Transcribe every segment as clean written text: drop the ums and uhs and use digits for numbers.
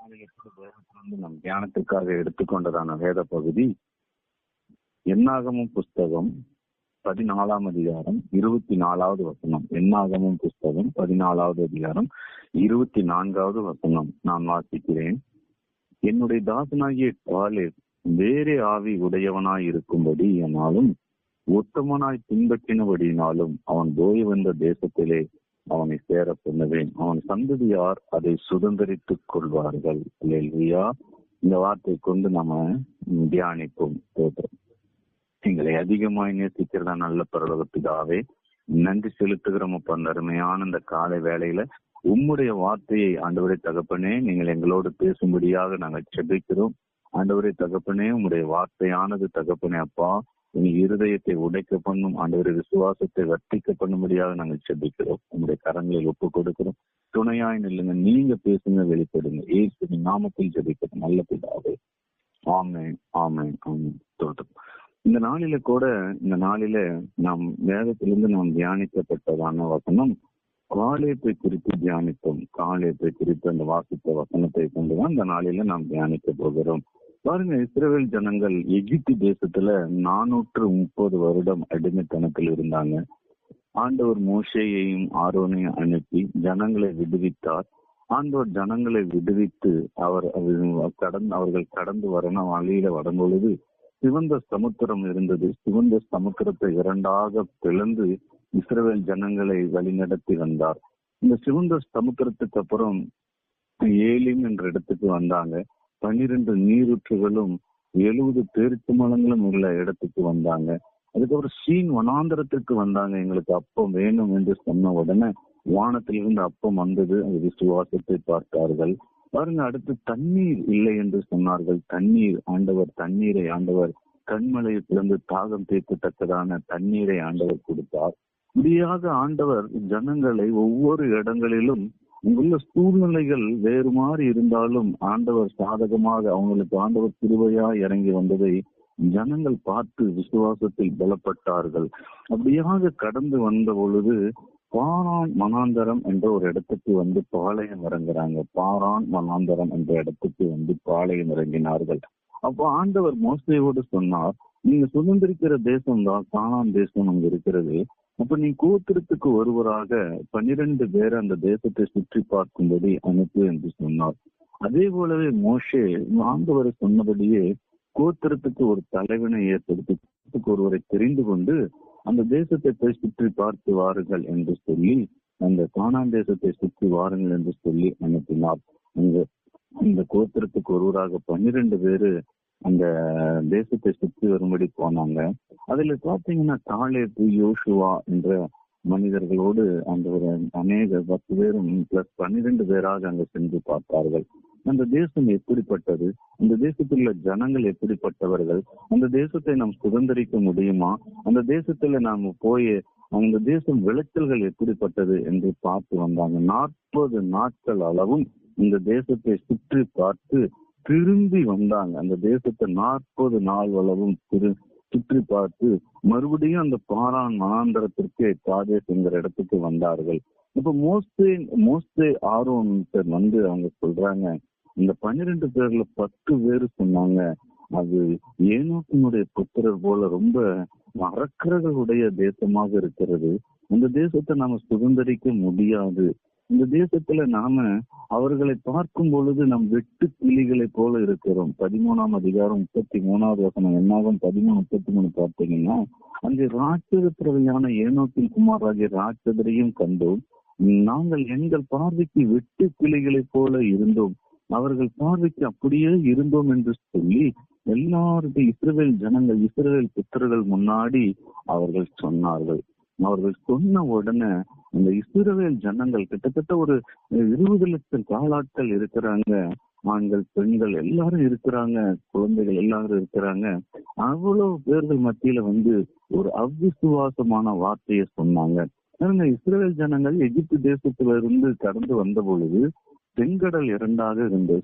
நம் தியானத்திற்காக எடுத்துக்கொண்டதான வேத பகுதி என்னாகமும் புஸ்தகம் 14ஆம் அதிகாரம் 24வது வசனம். என்னாகமும் புஸ்தகம் 14வது அதிகாரம் 24வது வசனம் நான் வாசிக்கிறேன். என்னுடைய தாசனாகிய காலேப் வேறே ஆவி உடையவனாய் இருக்கும்படி என்னாலும் உத்தமனாய் பின்பற்றினபடினாலும் அவன் போய் வந்த தேசத்திலே அவனை சேர பண்ணுவேன். அவன் சந்ததியார் அதை சுதந்திரித்துக் கொள்வார்கள். அல்லேலூயா. இந்த வார்த்தை கொண்டு நம்ம தியானிப்போம். எங்களை அதிகமாய் நேசிக்கிறதா நல்ல பரலோக பிதாவே, நன்றி செலுத்துகிறோம். அந்த அருமையான இந்த காலை வேளையில உம்முடைய வார்த்தையை ஆண்டவரே தகப்பனே நீங்கள் எங்களோடு பேசும்படியாக நாங்கள் செபிக்கிறோம். ஆண்டவரே தகப்பனே, உம்முடைய வார்த்தையானது தகப்பனே அப்பா இருதயத்தை உடைக்க பண்ணும். ஆண்டவரை விசுவாசத்தை வர்த்திக்க பண்ணும்படியாக நாங்கள் செபிக்கிறோம். உங்களுடைய கரங்களில் ஒப்புக் கொடுக்கிறோம். துணையாய் நில்லுங்க, நீங்க பேசுங்க, வெளிப்படுங்க. இயேசுவின் நாமத்தில் ஜெபிக்கிறோம் நல்ல பிதாவே. ஆமென், ஆமென், ஆமென். தோட்டம் இந்த நாளில நாம் வேதத்திலிருந்து நாம் தியானிக்கப்பட்டதான வசனம் காலேப்பை குறித்து தியானித்தோம். காலேப்பை குறித்து அந்த வாசித்த வசனத்தை கொண்டுதான் இந்த நாளில நாம் தியானிக்க போகிறோம். பாருங்க, இஸ்ரவேல் ஜனங்கள் எகிப்து தேசத்துல 430 வருடம் அடிமைத்தனத்தில் இருந்தாங்க. ஆண்டவர் மோசேயையும் ஆரோனையும் அனுப்பி ஜனங்களை விடுவித்தார். ஆண்டவர் ஜனங்களை விடுவித்து அவர்கள் கடந்து வரணும் வழியில வரும்பொழுது சிவந்த சமுத்திரம் இருந்தது. சிவந்த சமுத்திரத்தை இரண்டாக பிளந்து இஸ்ரவேல் ஜனங்களை வழிநடத்தி வந்தார். இந்த சிவந்த சமுத்திரத்துக்கு அப்புறம் ஏலிம் என்ற இடத்துக்கு வந்தாங்க. 12 நீரூற்றுகளும் 70 பேருக்கு மலங்களும் உள்ள இடத்துக்கு வந்தாங்க. அதுக்கப்புறம் சீன் வனாந்தரத்திற்கு வந்தாங்க. எங்களுக்கு அப்பம் வேணும் என்று சொன்ன உடனே வானத்திலிருந்து அப்பம் வந்தது. அது விசுவாசத்தை பார்த்தார்கள். பாருங்க, அடுத்து தண்ணீர் இல்லை என்று சொன்னார்கள். ஆண்டவர் கண்மலையை பிளந்து தாகம் தீர்க்கத்தக்கதான தண்ணீரை ஆண்டவர் கொடுத்தார். இப்படியாக ஆண்டவர் ஜனங்களை ஒவ்வொரு இடங்களிலும் உள்ள சூழ்நிலைகள் வேறு மாதிரி இருந்தாலும் ஆண்டவர் சாதகமாக அவங்களுக்கு ஆண்டவர் கிருபையா இறங்கி வந்ததை ஜனங்கள் பார்த்து விசுவாசத்தில் பலப்பட்டார்கள். அப்படியாக கடந்து வந்த பொழுது பாரான் மனாந்தரம் என்ற ஒரு இடத்துக்கு வந்து பாளையம் இறங்குறாங்க. பாரான் மனாந்தரம் என்ற இடத்துக்கு வந்து பாளையம் இறங்கினார்கள். அப்போ ஆண்டவர் மோசேயோடு சொன்னார், நீங்க சுதந்திரிக்கிற தேசம் தான் கானான் தேசம் அங்க இருக்கிறது. அப்ப நீ கோத்திரத்துக்கு ஒருவராக 12 பேரை அந்த தேசத்தை சுற்றி பார்க்கும்படி அனுப்பு என்று சொன்னார். அதே போலவே மோசே ஆண்டவரை சொன்னபடியே கோத்திரத்துக்கு ஒரு தலைவனை ஏற்படுத்தி ஒருவரை தெரிந்து கொண்டு அந்த தேசத்தை போய் சுற்றி பார்த்து வாருங்கள் என்று சொல்லி அந்த கானான் தேசத்தை சுற்றி வாருங்கள் என்று சொல்லி அனுப்பினார். இந்த கோத்திரத்துக்கு ஒருவராக 12 பேரு அந்த தேசத்தை சுற்றி வரும்படி போனாங்க. அதுல பாத்தீங்கன்னா காலேப், யோசுவா என்ற மனிதர்களோடு அந்த ஒரு அநேக 10 பேரும் பிளஸ் 12 பேராக அங்க சென்று பார்த்தார்கள். அந்த தேசம் எப்படிப்பட்டது, அந்த தேசத்தில் உள்ள ஜனங்கள் எப்படிப்பட்டவர்கள், அந்த தேசத்தை நாம் சுதந்திரிக்க முடியுமா, அந்த தேசத்துல நாம போய் அந்த தேசம் விளைச்சல்கள் எப்படிப்பட்டது என்று பார்த்து வந்தாங்க. 40 நாட்கள் அளவும் இந்த தேசத்தை சுற்றி பார்த்து திரும்பி வந்தாங்க. அந்த தேசத்தை 40 நாள் அளவும் சுற்றி பார்த்து மறுபடியும் அந்த பாரான் மனாந்தரத்திற்கு காதேஸ் என்கிற இடத்துக்கு வந்தார்கள். இப்ப மோசே ஆரோன் வந்து அவங்க சொல்றாங்க, இந்த 12 பேர்ல 10 பேர் சொன்னாங்க, அது ஏனோக்கினுடைய புத்திரர் போல ரொம்ப அரக்கர்களுடைய தேசமாக இருக்கிறது. அந்த தேசத்தை நாம சுதந்திரிக்க முடியாது. இந்த தேசத்துல நாம அவர்களை பார்க்கும் பொழுது நம் வெட்டு கிளிகளை போல இருக்கிறோம். 13ஆம் அதிகாரம் 33வது வசனம் என்னாகும் 13:33 பார்த்தீங்கன்னா, அங்கே ராட்சத பிறவையான ஏனோக்கின் குமாராகிய ராட்சதரையும் கண்டோம். நாங்கள் எங்கள் பார்வைக்கு வெட்டு கிளிகளை போல இருந்தோம், அவர்கள் பார்வைக்கு அப்படியே இருந்தோம் என்று சொல்லி எல்லாருக்கும் இஸ்ரவேல் புத்திரர்கள் முன்னாடி அவர்கள் சொன்னார்கள். அவர்கள் சொன்ன உடனே அந்த இஸ்ரவேல் ஜனங்கள் கிட்டத்தட்ட ஒரு 20 லட்சம் காலாட்கள் இருக்கிறாங்க. ஆண்கள், பெண்கள் எல்லாரும் இருக்கிறாங்க, குழந்தைகள் எல்லாரும் இருக்கிறாங்க. அவ்வளவு பேர்கள் மத்தியில வந்து ஒரு அவ்விசுவாசமான வார்த்தையை சொன்னாங்க. இஸ்ரவேல் ஜனங்கள் எகிப்து தேசத்துல இருந்து கடந்து வந்த பொழுது செங்கடல் இரண்டாக இருந்தது.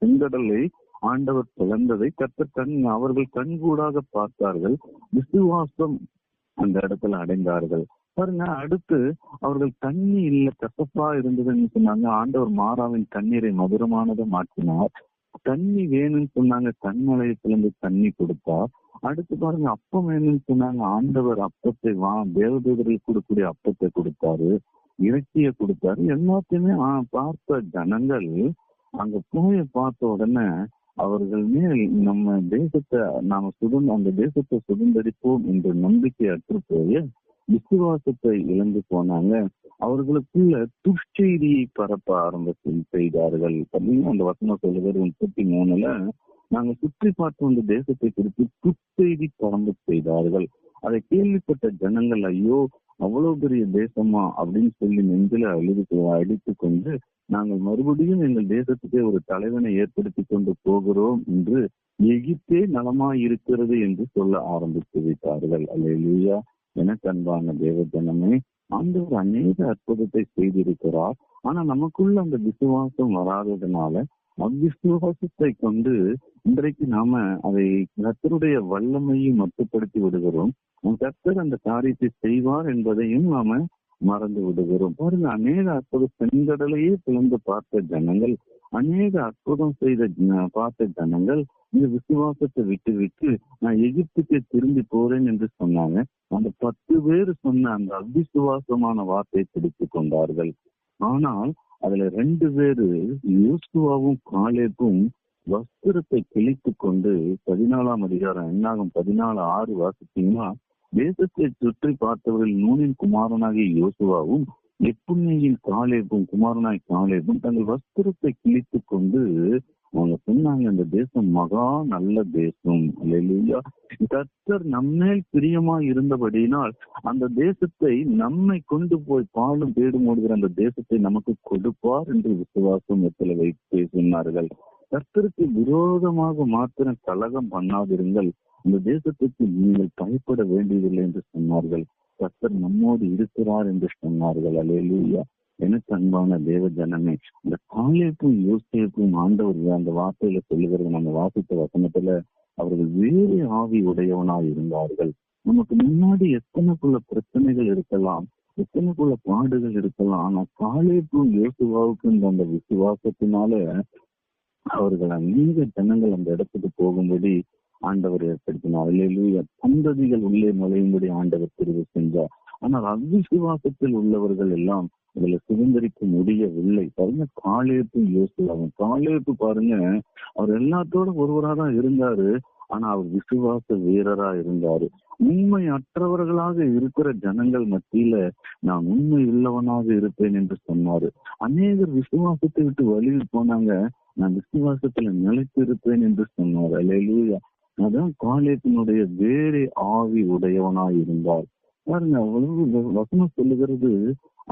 செங்கடலை ஆண்டவர் பிளந்ததை அவர்கள் கண்கூடாக பார்த்தார்கள். விசுவாசம் அந்த இடத்துல அடைந்தார்கள். பாருங்க, அடுத்து அவர்கள் தண்ணி இல்ல, கசப்பா இருந்ததுன்னு சொன்னாங்க. ஆண்டவர் மாறாவின் தண்ணீரை மதுரமானதை மாற்றினார். தண்ணி வேணும்னு சொன்னாங்க, கண்மலையத்திலிருந்து தண்ணி கொடுத்தார். அடுத்து பாருங்க, அப்பம் வேணும்னு சொன்னாங்க, ஆண்டவர் அப்பத்தை தேவதூதர்களுக்கு கொடுக்கக்கூடிய அப்பத்தை கொடுத்தாரு, இறைச்சியை கொடுத்தாரு. எல்லாத்தையுமே பார்த்த ஜனங்கள் அங்க போய் பார்த்த உடனே அவர்கள் மேல் நம்ம தேசத்தை அந்த தேசத்தை சுதந்திரிப்போம் என்ற நம்பிக்கை அற்று போய் விசுவாசத்தை இழந்து போனாங்க. அவர்களுக்குள்ள துஷ்செய்தியை பரப்ப செய்தார்கள். அந்த வசனம் சொல்லுகிறது 33 நாங்க சுற்றி பார்த்து அந்த தேசத்தை குறித்து துஷ்செய்தி பரம்ப செய்தார்கள். அதை கேள்விப்பட்ட ஜனங்கள், ஐயோ அவ்வளவு பெரிய தேசமா அப்படின்னு சொல்லி நெஞ்சில அடித்து கொண்டு, நாங்கள் மறுபடியும் எங்கள் தேசத்துக்கே ஒரு தலைவனை ஏற்படுத்தி கொண்டு போகிறோம் என்று எகிப்தே நலமாய் இருக்கிறது என்று சொல்ல ஆரம்பித்து விட்டார்கள். அல்லேலூயா. எனக்கு அன்பான தேவ ஜனமே, ஆண்டவர் அநேக அற்புதத்தை செய்திருக்கிறார். ஆனா நமக்குள்ள அந்த விசுவாசம் வராததுனால அவ்விசுவாசத்தை கொண்டு இன்றைக்கு நாம அதை கர்த்தருடைய வல்லமையை மட்டுப்படுத்தி விடுகிறோம். கர்த்தர் அந்த காரியத்தை செய்வார் என்பதையும் நாம மறந்து விடுகிறோம். பாருங்க, அநேக அற்புதம், செங்கடலையே பிளந்து பார்த்த ஜனங்கள், அநேக அற்புதம் பார்த்த ஜனங்கள் இந்த விசுவாசத்தை விட்டு விட்டு நான் எகிப்துக்கு திரும்பி போறேன் என்று சொன்னாங்க. அந்த 10 பேர் சொன்ன அந்த அவிசுவாசமான வார்த்தையை பிடித்து கொண்டார்கள். ஆனால் அதுல 2 பேரு, யோசுவாவும் காலேபும் வஸ்திரத்தை கிழித்து கொண்டு 14ஆம் அதிகாரம் என்னாகும் 14:6 வாசித்தீங்கன்னா, தேசத்தை சுற்றி பார்த்தவர்கள் நூனின் குமாரனாகிய யோசுவாவும் எப்புன்னேயின் குமாரனாய் காலேபும் தங்கள் வஸ்திரத்தை கிழித்து கொண்டு அவங்க சொன்னாங்க, இந்த தேசம் மகா நல்ல தேசம். அல்லேலூயா. கர்த்தர் நம்மேல் பிரியமா இருந்தபடியினால் அந்த தேசத்தை நம்மை கொண்டு போய் பாலும் தேடும் ஓடுகிற அந்த தேசத்தை நமக்கு கொடுப்பார் என்று விசுவாசம் வைத்து சொன்னார்கள். கர்த்தருக்கு விரோதமாக மாத்திரம் கலகம் பண்ணாதிருங்கள், இந்த தேசத்துக்கு நீங்கள் பயப்பட வேண்டியதில்லை என்று சொன்னார்கள். கர்த்தர் நம்மோடு இருக்கிறார் என்று சொன்னார்கள். அல்லேலூயா. எனக்கு அன்பான தேவ ஜனமே, இந்த காலேபும் யோசேப்பும் ஆண்டவர் அந்த வார்த்தையில சொல்லுகிறது, நம்ம வாசித்த வசனத்துல அவர்கள் வேறு ஆவி உடையவனாய் இருந்தார்கள். நமக்கு முன்னாடி எத்தனைக்குள்ள பிரச்சனைகள் இருக்கலாம், எத்தனைக்குள்ள பாடுகள் இருக்கலாம். ஆனா காலேபும் யோசுவாவுக்கும் அந்த விசுவாசத்தினால அவர்கள் அநேக ஜனங்கள் அந்த இடத்துக்கு போகும்படி ஆண்டவர் ஏற்படுத்தினார். அல்லேலூயா. சந்ததிகள் உள்ளே நுழையும்படி ஆண்டவர் தெரிவு செஞ்சார். ஆனால் அவ்விசுவாசத்தில் உள்ளவர்கள் எல்லாம் அதுல சுதந்திரிக்க முடியவில்லை. பாருங்க, காலேபு யோசுவாவும். காலேபு பாருங்க, அவர் எல்லாத்தோட ஒருவராதான் இருந்தாரு. ஆனா அவர் விசுவாச வீரரா இருந்தாரு. உண்மை அற்றவர்களாக இருக்கிற ஜனங்கள் மத்தியில நான் உண்மை உள்ளவனாக இருப்பேன் என்று சொன்னாரு. அநேகர் விசுவாசத்தை விட்டு வழியில் போனாங்க, நான் விசுவாசத்துல நிலைத்து இருப்பேன் என்று சொன்னார். அல்லேலூயா. அதான் காலேபினுடைய வேறு ஆவி உடையவனாய் இருந்தார். பாருங்க, அவ்வளவு வசனம் சொல்லுகிறது.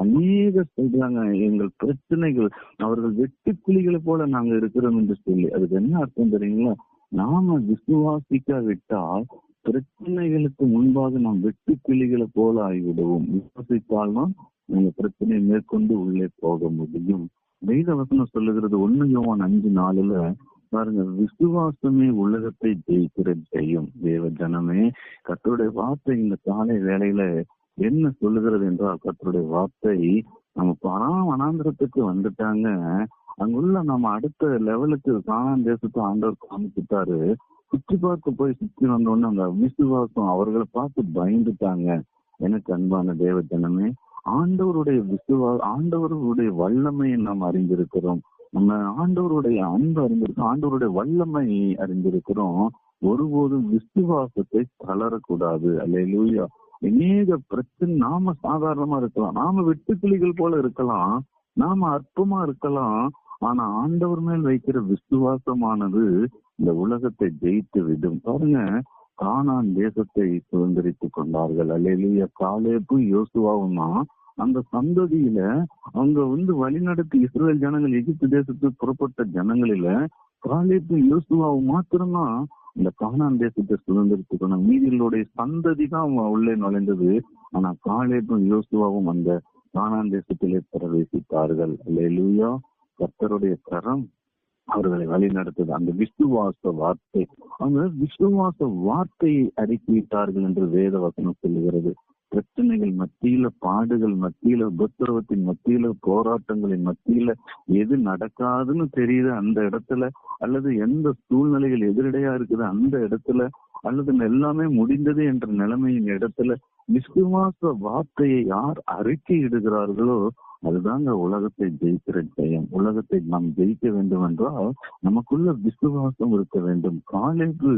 அநேகர் சொல்றாங்க, எங்கள் பிரச்சனைகள் அவர்கள் வெட்டுக்கிளிகளை போல நாங்க இருக்கிறோம் என்று சொல்லி. அதுக்கு என்ன அர்த்தம் தெரியுங்களா? நாம விசுவாசிக்காவிட்டால் பிரச்சனைகளுக்கு முன்பாக நாம் வெட்டுக்கிளிகளை போல ஆகிவிடுவோம். விசுவாசித்தால்தான் நாங்க பிரச்சனையை மேற்கொண்டு உள்ளே போக முடியும். வேத வசனம் சொல்லுகிறது 1 யோவான் 5:4 பாருங்க, விசுவாசமே உலகத்தை ஜெயிக்கிற ஜெயம். தேவ ஜனமே, கர்த்தருடைய வார்த்தை இந்த காலை வேளையில என்ன சொல்லுகிறது என்றால், கர்த்தருடைய வார்த்தை நம்ம வனாந்திரத்துக்கு வந்துட்டாங்க, அங்குள்ள நம்ம அடுத்த லெவலுக்கு கானான் தேசத்தை ஆண்டவர் காமிச்சுட்டாரு. சுற்றி பார்க்க போய் சுற்றி வந்தோன்னு அந்த விசுவாசம் அவர்களை பார்த்து பயந்துட்டாங்க. எனக்கு அன்பான தேவ ஜனமே, ஆண்டவருடைய வல்லமையை நாம் அறிந்திருக்கிறோம். நம்ம ஆண்டவருடைய அன்பு அறிந்திருக்கோம், ஆண்டவருடைய வல்லமை அறிந்திருக்கிறோம். ஒருபோதும் விசுவாசத்தை தளரக்கூடாது. அல்லேலூயா. அநேக பிரச்சனை, நாம சாதாரணமா இருக்கலாம், நாம வெட்டுக்கிளிகள் போல இருக்கலாம், நாம அற்பமா இருக்கலாம். ஆனா ஆண்டவர் மேல் வைக்கிற விசுவாசமானது இந்த உலகத்தை ஜெயித்து விடும். பாருங்க, கானான் தேசத்தை சுதந்திரித்துக் கொண்டார்கள். அல்லேலூயா. காலேபும் யோசுவாவும் அந்த சந்ததியில அவங்க வழிநடத்தி இஸ்ரவேல் ஜனங்கள் எகிப்து தேசத்துக்கு புறப்பட்ட ஜனங்களில காலேபும் யோசுவாவும் மாத்திரம்தான் இந்த கானான் தேசத்தை சுதந்திரித்துக்கணும். மீதிகளுடைய சந்ததி தான் உள்ளே நுழைந்தது. ஆனா காலேபும் யோசுவாவும் அந்த கானான் தேசத்திலே பிரவேசித்தார்கள். அல்லேலூயா. கர்த்தருடைய கரம் அவர்களை வழி நடத்தது. அந்த விசுவாச வார்த்தை, அவங்க விசுவாச வார்த்தையை அறிக்கையிட்டார்கள் என்று வேத வசனம் சொல்லுகிறது. பிரச்சனைகள் மத்தியில, பாடுகள் மத்தியில, உபத்திரவத்தின் மத்தியில, போராட்டங்களின் மத்தியில எது நடக்காதுன்னு தெரியுது அந்த இடத்துல, அல்லது எந்த சூழ்நிலைகள் எதிரடையா இருக்குது அந்த இடத்துல, அல்லது எல்லாமே முடிந்தது என்ற நிலைமையின் இடத்துல விசுவாச வார்த்தையை யார் அறிக்கை இடுகிறார்களோ அதுதாங்க உலகத்தை ஜெயிக்கிற ஜெயம். உலகத்தை நாம் ஜெயிக்க வேண்டும் என்றால் நமக்குள்ள விசுவாசம் இருக்க வேண்டும். காலேபு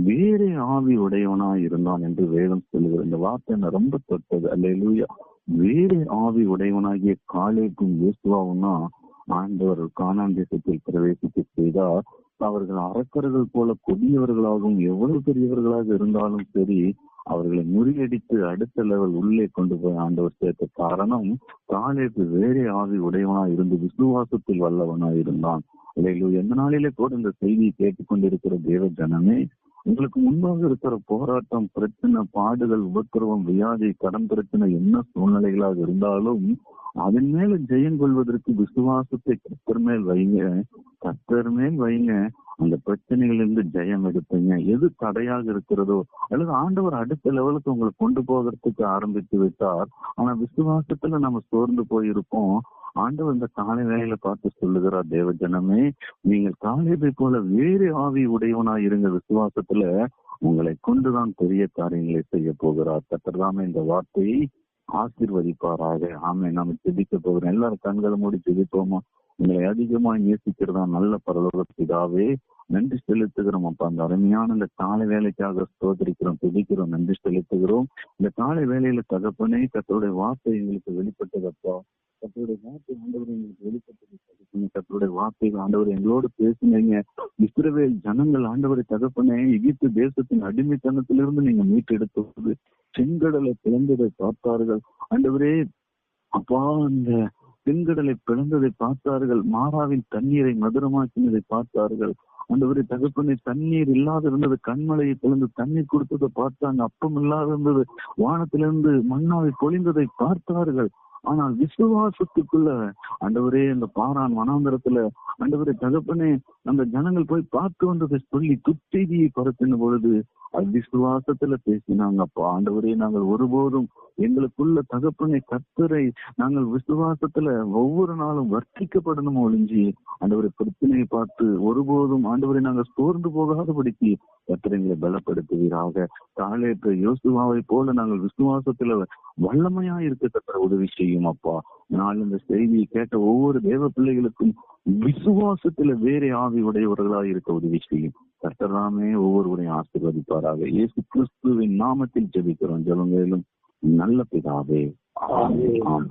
வேற ஆவி உடையவனாய் இருந்தான் என்று வேதம் சொல்லுகிற இந்த வார்த்தை என்ன ரொம்ப தொட்டது. அல்லேலூயா. வேற ஆவி உடையவனாகிய காலேபும் யோசுவாவும்னா ஆண்டவர் கானான் தேசத்தில் பிரவேசிக்க செய்தார். அவர்கள் அரக்கர்கள் போல கொடியவர்களாகவும் எவ்வளவு பெரியவர்களாக இருந்தாலும் சரி அவர்களை முறியடித்து அடுத்த லெவல் உள்ளே கொண்டு போய் ஆண்டவர் சேர்த்த காரணம் காலேபு வேறே ஆவி உடையவனாய் இருந்து விசுவாசத்தில் வல்லவனாய் இருந்தான். எந்த நாளிலே கூட இந்த செய்தியை கேட்டுக்கொண்டிருக்கிற தேவ ஜனமே, உங்களுக்கு முன்பாக இருக்கிற போராட்டம், பிரச்சனை, பாடுகள், உபத்திரவம், வியாதி, கடன் பிரச்சனை என்ன சூழ்நிலைகளாக இருந்தாலும் அதன் மேல ஜெயம் கொள்வதற்கு விசுவாசத்தை கர்த்தர் மேல் வைங்க. கர்த்தர் மேல் வைங்க. அந்த பிரச்சனைகளிலிருந்து ஜெயம் எடுப்பீங்க. எது தடையாக இருக்கிறதோ அல்லது ஆண்டவர் அடுத்த லெவலுக்கு உங்களை கொண்டு போகிறதுக்கு ஆரம்பித்து விட்டார். ஆனா விசுவாசத்துல நம்ம சோர்ந்து போயிருப்போம். ஆண்டவர் இந்த காலை வேளையில பார்த்து சொல்லுகிறார், தேவ ஜனமே, நீங்கள் காலேபை போல வேறு ஆவி உடையவனாய் இருங்க. விசுவாசத்துல உங்களை கொண்டுதான் பெரிய காரியங்களை செய்ய போகிறார். கர்த்தர்தாமே இந்த வார்த்தையை ஆசீர்வதிப்பாராக. ஆமே. நாம ஜெபிக்க போகிறோம். எல்லாரும் கண்களை மூடி ஜெபிப்போமா. உங்களை அதிகமா நேசிக்கிறதா நல்ல பரலோக பிதாவே, நன்றி செலுத்துகிறோம் அப்பா. அந்த அருமையான இந்த காலை வேலைக்காக ஸ்தோத்திரிக்கிறோம், துதிக்கிறோம், நன்றி செலுத்துகிறோம். இந்த காலை வேலையில தகப்பனே கர்த்தருடைய வார்த்தை எங்களுக்கு வெளிப்பட்டதப்பா. கர்த்தருடைய வார்த்தை ஆண்டவர் எங்களுக்கு வெளிப்பட்டது. கர்த்தருடைய வார்த்தைகள் ஆண்டவர் எங்களோடு பேசினீங்க. இஸ்ரவேல் ஜனங்கள் ஆண்டவரை தகப்பனே எகிப்து தேசத்தின் அடிமைத்தனத்திலிருந்து நீங்க மீட்டெடுத்தது செங்கடலை பிளந்ததை பார்த்தார்கள். ஆண்டவரே அப்பா, அந்த செங்கடலை பிளந்ததை பார்த்தார்கள். மாறாவின் தண்ணீரை மதுரமாக்கினதை பார்த்தார்கள். ஆண்டவரே தகப்பனே, தண்ணீர் இல்லாத இருந்தது, கண்மலையை பிளந்து தண்ணீர் கொடுத்ததை பார்த்தாங்க. அப்பம் இல்லாத இருந்தது, வானத்திலிருந்து மன்னாவை பொழிந்ததை பார்த்தார்கள். ஆனால் விசுவாசத்துக்குள்ள ஆண்டவரே அந்த பாரான் வனாந்தரத்துல ஆண்டவரே தகப்பனே அந்த ஜனங்கள் போய் பார்த்து வந்ததை சொல்லி துச்செய்தியை பரப்பின பொழுது விசுவாசத்துல பேசினாங்க. அப்பா ஆண்டவரே, நாங்கள் ஒருபோதும் எங்களுக்குள்ள தகப்பனை கர்த்தரை நாங்கள் விசுவாசத்துல ஒவ்வொரு நாளும் வர்த்திக்கப்படணும் ஒழிஞ்சி ஆண்டவரை பிரச்சனையை பார்த்து ஒருபோதும் ஆண்டவரை நாங்கள் சோர்ந்து போகாதபடிக்கு கர்த்தரை பலப்படுத்துவீராக. காலேபு யோசுவாவை போல நாங்கள் விசுவாசத்துல வல்லமையா இருக்க கர்த்தர் உதவி செய்யும் அப்பா. நான் இந்த செய்தியை கேட்ட ஒவ்வொரு தேவ பிள்ளைகளுக்கும் விசுவாசத்துல வேற ஆவி உடையவர்களாக இருக்க உதவி செய்யும். கர்த்தராமே ஒவ்வொருவரையும் ஆசீர்வதிப்பாராக. இயேசு கிறிஸ்துவின் நாமத்தில் ஜெபிக்கிறோம் ஜெபங்களும் நல்ல பிதாவே. ஆமென்.